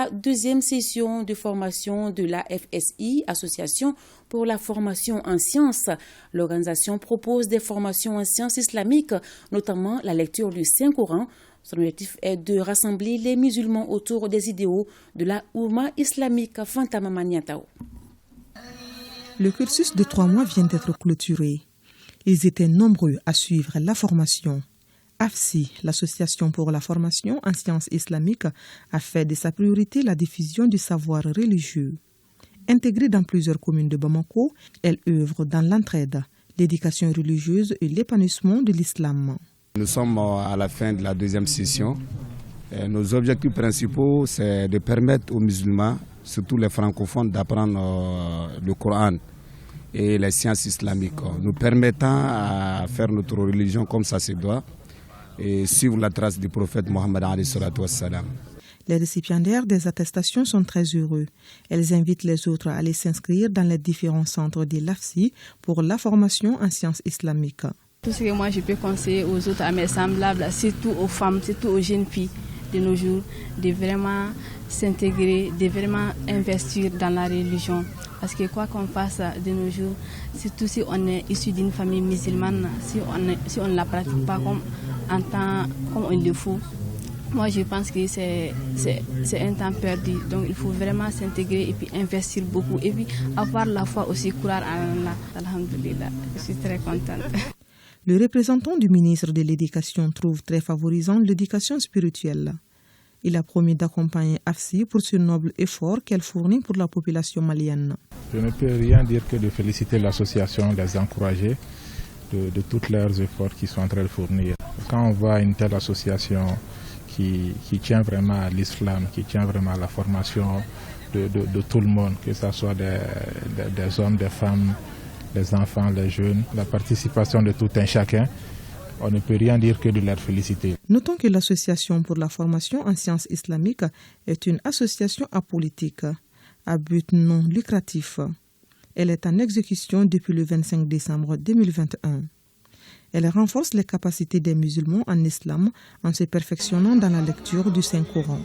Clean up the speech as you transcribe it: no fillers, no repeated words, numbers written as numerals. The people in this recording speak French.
la deuxième session de formation de la FSI, Association pour la formation en sciences. L'organisation propose des formations en sciences islamiques, notamment la lecture du Saint-Coran. Son objectif est de rassembler les musulmans autour des idéaux de la Oumma islamique. Fantama Maniatao. Le cursus de 3 mois vient d'être clôturé. Ils étaient nombreux à suivre la formation. AFSI, l'Association pour la formation en sciences islamiques, a fait de sa priorité la diffusion du savoir religieux. Intégrée dans plusieurs communes de Bamako, elle œuvre dans l'entraide, l'éducation religieuse et l'épanouissement de l'islam. Nous sommes à la fin de la deuxième session. Nos objectifs principaux, c'est de permettre aux musulmans, surtout les francophones, d'apprendre le Coran et les sciences islamiques, nous permettant à faire notre religion comme ça se doit et suivre la trace du prophète Mohammed alayhi salatu wassalam. Les récipiendaires des attestations sont très heureux. Elles invitent les autres à aller s'inscrire dans les différents centres de l'AFSI pour la formation en sciences islamiques. Tout ce que moi je peux conseiller aux autres, à mes semblables, surtout aux femmes, surtout aux jeunes filles de nos jours, de vraiment s'intégrer, de vraiment investir dans la religion. Parce que quoi qu'on fasse de nos jours, surtout si on est issu d'une famille musulmane, si on ne la pratique pas comme il le faut, moi je pense que c'est un temps perdu. Donc il faut vraiment s'intégrer et puis investir beaucoup. Et puis avoir la foi aussi, croire en Allah. Alhamdulillah, je suis très contente. Le représentant du ministre de l'Éducation trouve très favorisant l'éducation spirituelle. Il a promis d'accompagner AFSI pour ce noble effort qu'elle fournit pour la population malienne. Je ne peux rien dire que de féliciter l'association, les encourager de tous leurs efforts qu'ils sont en train de fournir. Quand on voit une telle association qui tient vraiment à l'islam, qui tient vraiment à la formation de tout le monde, que ce soit des hommes, des femmes, les enfants, les jeunes, la participation de tout un chacun, on ne peut rien dire que de leur féliciter. Notons que l'Association pour la formation en sciences islamiques est une association apolitique à but non lucratif. Elle est en exécution depuis le 25 décembre 2021. Elle renforce les capacités des musulmans en islam en se perfectionnant dans la lecture du Saint-Coran.